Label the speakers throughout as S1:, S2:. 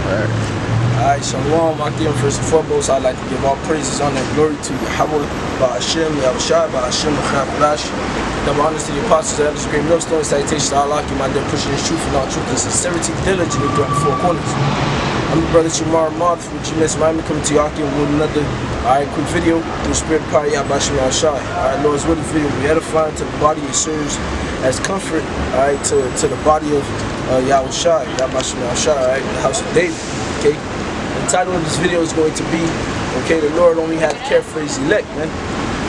S1: Alright, Shalom, Akim. First and foremost, I'd like to give all praises, honor, and glory to Yahweh, Ba'ashem, Yahushua, Ba'ashem, Ba'ashem, double honors to the apostles, elders, great millstone, salutations to Allah, my dear pushing his truth and all truth and sincerity, diligently throughout the four corners. I'm the brother Shamar Ahmad from GMS Miami, coming to you with another quick video through the spirit of power, Yahbashim Yahushua. Alright, Lord's with this video, we edifying to the body, it serves as comfort, alright, to the body of Yahushua, Yahbashim Yahushua, alright, the house of David, okay? The title of this video is going to be, okay, the Lord only has care for his elect, man.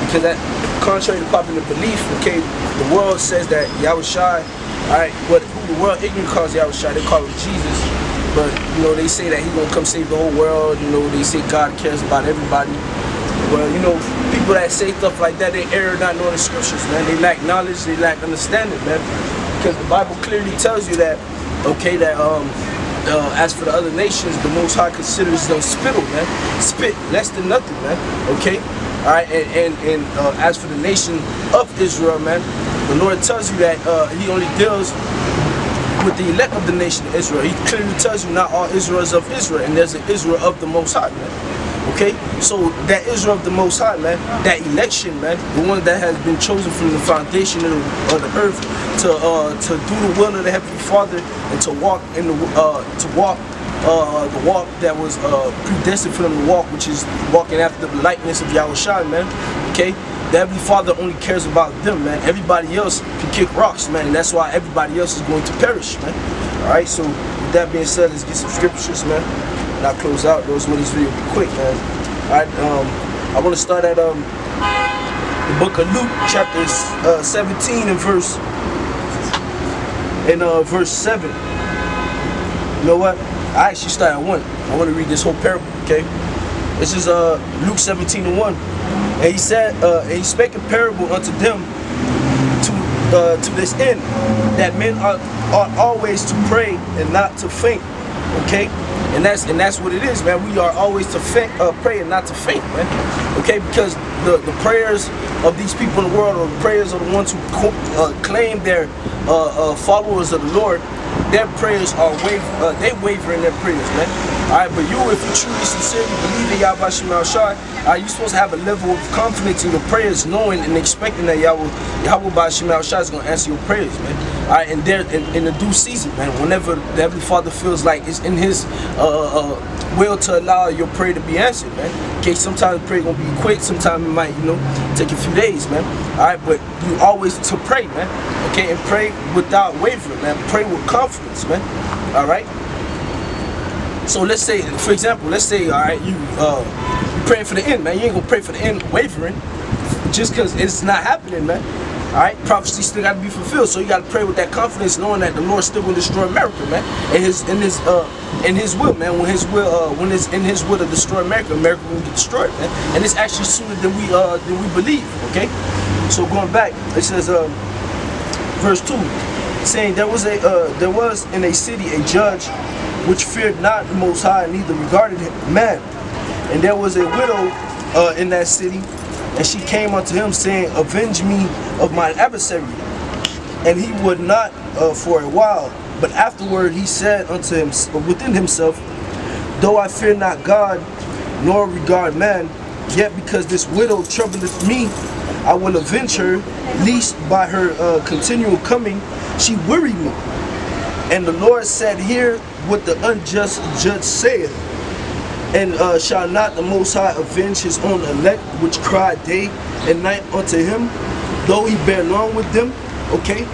S1: Because that, contrary to popular belief, okay, the world says that Yahushua, alright, who the world ignorant calls Yahushua, they call him Jesus. But, you know, they say that he's gonna come save the whole world, you know, they say God cares about everybody. Well, you know, people that say stuff like that, they err not knowing the scriptures, man. They lack knowledge, they lack understanding, man. Because the Bible clearly tells you that, okay, that, as for the other nations, the Most High considers them spittle, man. Spit, less than nothing, man. Okay? Alright, and as for the nation of Israel, man, the Lord tells you that he only deals with the elect of the nation of Israel. He clearly tells you not all Israel is of Israel, and there's an Israel of the Most High, man. Okay? So that Israel of the Most High, man, that election, man, the one that has been chosen from the foundation of the earth to do the will of the Heavenly Father and to walk in the walk that was predestined for them to walk, which is walking after the likeness of Yahushua, man. Okay? The Heavenly Father only cares about them, man. Everybody else can kick rocks, man, and that's why everybody else is going to perish, man. Alright, so with that being said, let's get some scriptures, man. And I'll close out. Those will this video be quick, man. Alright, I want to start at the book of Luke, chapter 17 and verse 7. You know what? I actually start at 1. I want to read this whole parable, okay? This is Luke 17 and 1. And he said, and he spake a parable unto them to this end, that men ought always to pray and not to faint. Okay? And that's what it is, man. We are always to pray and not to faint, man. Okay? Because the prayers of these people in the world, or the prayers of the ones who claim they're followers of the Lord, their prayers are they waver in their prayers, man. Alright, but you, if you truly sincerely believe in Yahbashim Yahushua, you're supposed to have a level of confidence in your prayers, knowing and expecting that Yahweh Bashim Yahushua is going to answer your prayers, man. Alright, and there in the due season, man, whenever the Heavenly Father feels like it's in his will to allow your prayer to be answered, man. Okay, sometimes the prayer gonna be quick, sometimes it might, you know, take a few days, man. Alright, but you always to pray, man. Okay, and pray without wavering, man. Pray with confidence, man. Alright. So let's say, for example, let's say, alright, you praying for the end, man. You ain't gonna pray for the end wavering just because it's not happening, man. Alright, prophecy still got to be fulfilled, so you got to pray with that confidence, knowing that the Lord still will destroy America, man. In his will, man. When it's in his will to destroy America, America will get destroyed, man. And it's actually sooner than we believe. Okay. So going back, it says, verse 2, saying there was in a city a judge which feared not the Most High, neither regarded man. And there was a widow in that city. And she came unto him, saying, avenge me of mine adversary. And he would not for a while. But afterward he said unto him within himself, though I fear not God, nor regard man, yet because this widow troubleth me, I will avenge her, lest by her continual coming she weary me. And the Lord said, hear what the unjust judge saith. And shall not the Most High avenge his own elect, which cry day and night unto him, though he bear long with them? Okay,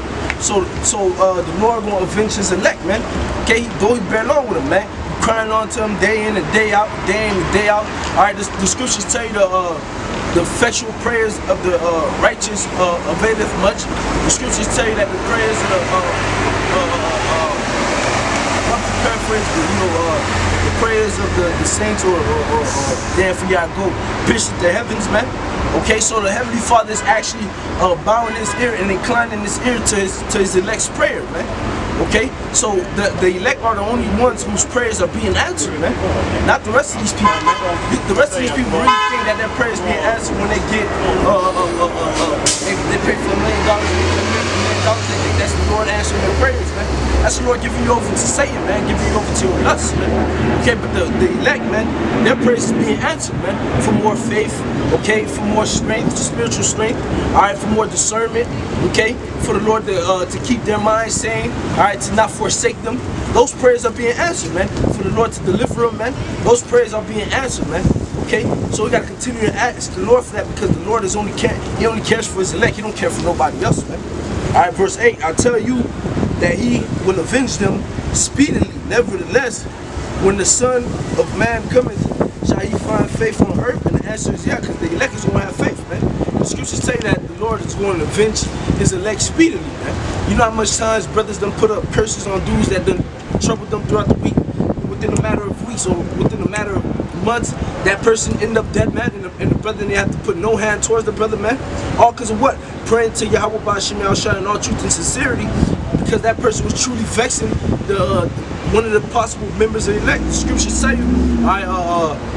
S1: so the Lord gonna avenge his elect, man. Okay, though he bear long with them, man. Crying on to him day in and day out, day in and day out. All right, the scriptures tell you the effectual prayers of the righteous availeth much. The scriptures tell you that the prayers of the prayers of the saints or there for y'all go pierce the heavens, man. Okay, so the Heavenly Father is actually bowing his ear and inclining his ear to his elect's prayer, man. Okay, so the elect are the only ones whose prayers are being answered, man. Not the rest of these people, man. The rest of these people really think that their prayers being answered when they get they pay for $1 million, they think that's the Lord answering their prayers, man. That's the Lord giving you over to Satan, man, giving you over to your lust, man. Okay, but the elect, man, their prayers is being answered, man, for more faith, okay, for more strength, spiritual strength, all right, for more discernment, okay, for the Lord to keep their minds sane, all right, to not forsake them. Those prayers are being answered, man, for the Lord to deliver them, man. Those prayers are being answered, man. Okay, so we gotta continue to ask the Lord for that, because the Lord is He only cares for His elect. He don't care for nobody else, man. All right, verse 8. I tell you that He will avenge them speedily. Nevertheless, when the Son of Man cometh, shall He find faith on earth? And the answer is yeah, because the elect is gonna have faith, man. The scriptures say that the Lord is going to avenge His elect speedily, man. You know how much times brothers done put up curses on dudes that done troubled them throughout the week, within a matter of weeks or within a matter of months, that person end up dead, man, and the brother, they have to put no hand towards the brother, man. All because of what? Praying to Yahweh B'Shem Yahushua in all truth and sincerity, because that person was truly vexing the one of the possible members of the elect. The scriptures say,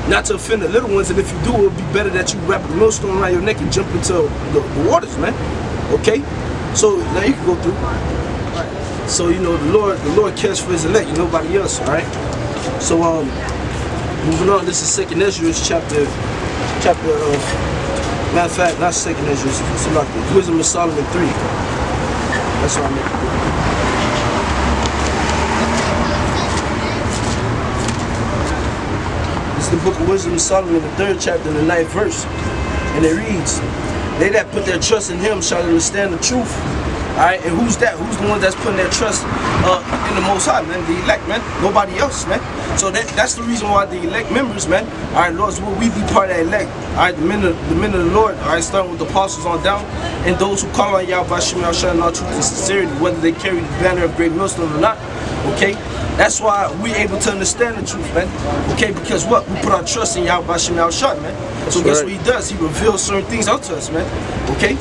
S1: not to offend the little ones, and if you do, it would be better that you wrap a millstone around your neck and jump into the waters, man. Okay? So now you can go through. So you know the Lord cares for His elect, nobody else, alright? So moving on, this is 2nd Ezra chapter of, matter of fact, not 2nd Ezra, it's like the Wisdom of Solomon 3. That's what I meant. This is the book of Wisdom of Solomon, the 3rd chapter, the 9th verse. And it reads, they that put their trust in Him shall understand the truth. Alright, and who's that? Who's the one that's putting their trust in the Most High, man? The elect, man. Nobody else, man. So that's the reason why the elect members, man. Alright, Lord, will we be part of that elect? Alright, the men of the Lord, alright, starting with the apostles on down, and those who call on Yahweh B'Shem Yahushua in all truth and sincerity, whether they carry the banner of great millstone or not. Okay? That's why we able to understand the truth, man. Okay, because what? We put our trust in Yahweh B'Shem Yahushua, man. So guess what He does? He reveals certain things out to us, man. Okay?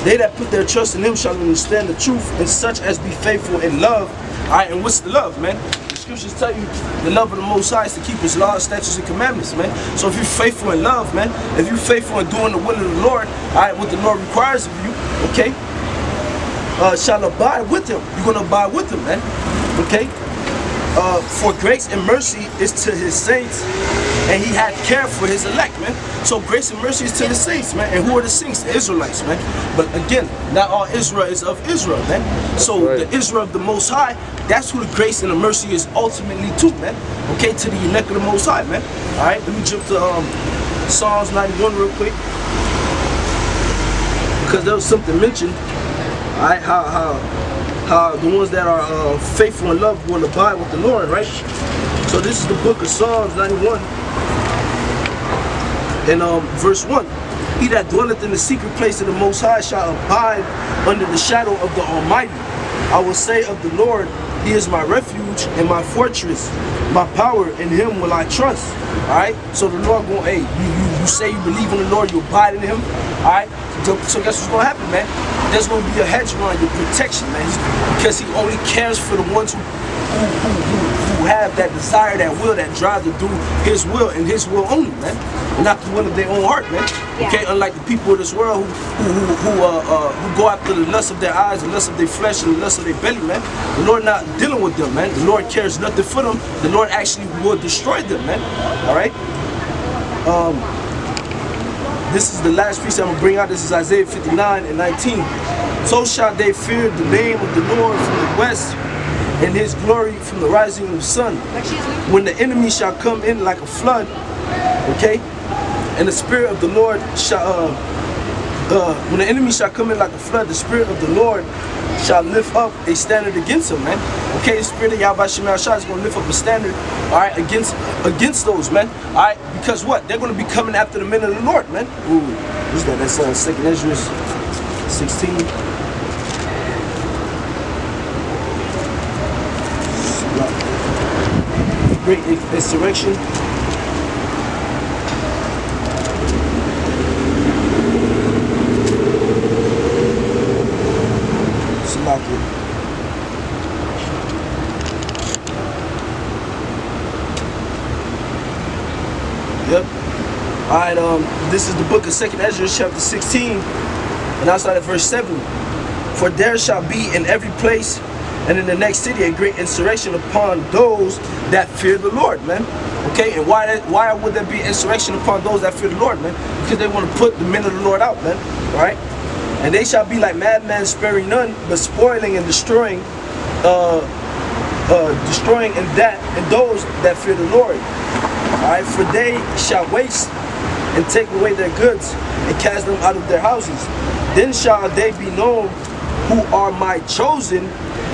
S1: They that put their trust in Him shall understand the truth, and such as be faithful in love. Alright, and what's the love, man? The scriptures tell you the love of the Most High is to keep His laws, statutes, and commandments, man. So if you're faithful in love, man, if you're faithful in doing the will of the Lord, alright, what the Lord requires of you, okay, shall abide with Him. You're gonna abide with Him, man. Okay? For grace and mercy is to His saints, and He had care for His elect, man. So grace and mercy is to the saints, man. And who are the saints? The Israelites, man. But again, not all Israel is of Israel, man. So the Israel of the Most High, that's who the grace and the mercy is ultimately to, man. Okay, to the elect of the Most High, man. Alright, let me jump to Psalms 91 real quick, because there was something mentioned. Alright, how the ones that are faithful and love will abide with the Lord, right? So this is the book of Psalms 91, and verse 1. He that dwelleth in the secret place of the Most High shall abide under the shadow of the Almighty. I will say of the Lord, He is my refuge and my fortress, my power, in Him will I trust. Alright? So the Lord going, hey, you say you believe in the Lord, you abide in Him. Alright? So guess what's going to happen, man? There's going to be a hedge around your protection, man. Because He only cares for the ones who have that desire, that will, that drive to do His will, and His will only, man. And not the will of their own heart, man. Yeah. Okay, unlike the people of this world who go after the lust of their eyes, the lust of their flesh, and the lust of their belly, man. The Lord not dealing with them, man. The Lord cares nothing for them. The Lord actually will destroy them, man. Alright? This is the last piece I'm going to bring out. This is Isaiah 59 and 19. So shall they fear the name of the Lord from the west, and His glory from the rising of the sun. When the enemy shall come in like a flood, okay, and the Spirit of the Lord shall, when the enemy shall come in like a flood, the Spirit of the Lord shall lift up a standard against him, man. Okay, the Spirit of Yahweh B'Shem Yahushua is going to lift up a standard, all right, against those, man. All right, because what? They're going to be coming after the men of the Lord, man. Ooh, what's that? That's 2nd Ezra 16. Great insurrection. Yep. Alright, this is the book of 2nd Ezra, chapter 16, and I start at verse 7. For there shall be in every place and in the next city a great insurrection upon those that fear the Lord, man. Okay, and why would there be insurrection upon those that fear the Lord, man? Because they want to put the men of the Lord out, man. All right, and they shall be like madmen, sparing none, but spoiling and destroying, and those that fear the Lord. All right, for they shall waste and take away their goods and cast them out of their houses. Then shall they be known who are my chosen,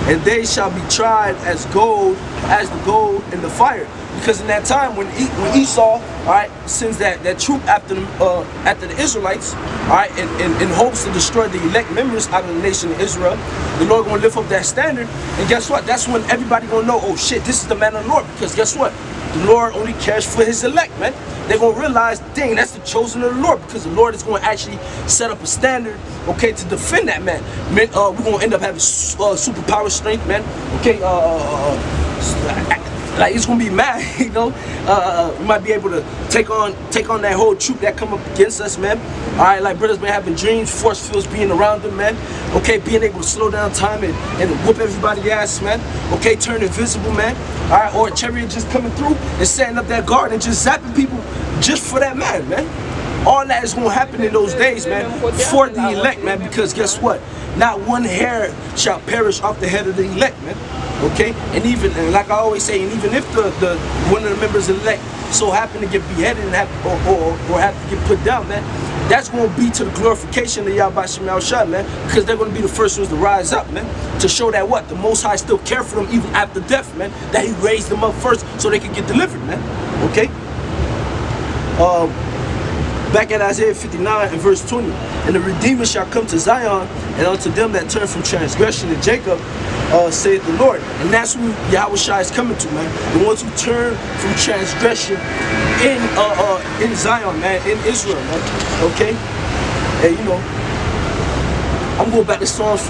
S1: and they shall be tried as gold, as the gold in the fire. Because in that time when Esau, all right, sends that troop after the Israelites, all right, in hopes to destroy the elect members out of the nation of Israel, the Lord gonna lift up that standard, and guess what? That's when everybody gonna know, oh shit, this is the man of the Lord. Because guess what? The Lord only cares for his elect, man. They're gonna realize, dang, that's the chosen of the Lord, because the Lord is gonna actually set up a standard, okay, to defend that man. Man, we're gonna end up having superpower strength, man. Okay, like it's gonna be mad, you know. We might be able to take on that whole troop that come up against us, man. All right, like brothers been having dreams, force fields being around them, man. Okay, being able to slow down time and whoop everybody's ass, man. Okay, turn invisible, man. All right, or a chariot just coming through and setting up that guard and just zapping people just for that man, man. All that is gonna happen in those days, man, for the elect, man. Because guess what? Not one hair shall perish off the head of the elect, man. Okay, and like I always say, and even if the one of the members elect so happen to get beheaded and or have to get put down, man, that's going to be to the glorification of Yahweh Shem Yahushua, man, because they're going to be the first ones to rise up, man, to show that what the Most High still care for them even after death, man, that He raised them up first so they could get delivered, man. Okay. Back at Isaiah 59 and verse 20, and the Redeemer shall come to Zion, and unto them that turn from transgression in Jacob, saith the Lord. And that's who Yahushua is coming to, man. The ones who turn from transgression in Zion, man, in Israel, man. Okay? And you know, I'm going back to Psalms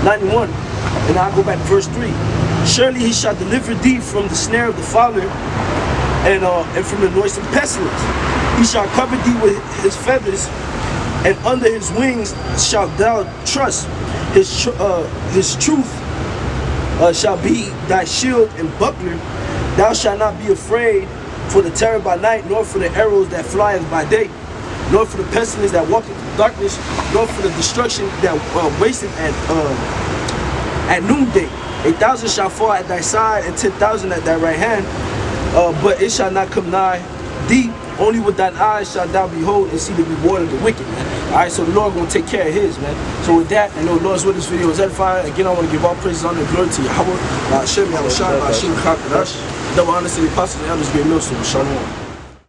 S1: 91, and I'll go back to verse 3. Surely he shall deliver thee from the snare of the fowler, and from the noisome pestilence. He shall cover thee with his feathers, and under his wings shalt thou trust. His truth shall be thy shield and buckler. Thou shalt not be afraid for the terror by night, nor for the arrows that flieth by day, nor for the pestilence that walketh in darkness, nor for the destruction that wasteth at noonday. 1,000 shall fall at thy side, and 10,000 at thy right hand, but it shall not come nigh thee. Only with thine eyes shalt thou behold and see the reward of the wicked, man. Alright, so the Lord gonna take care of his, man. So with that, I know Lord's with this video is edifying. Again, I want to give all praises, honor, and glory to Yahweh. Hashem, Yahushua, Hashem, Chakadash. Double honor to the apostles and elders, great millstone. Shalom.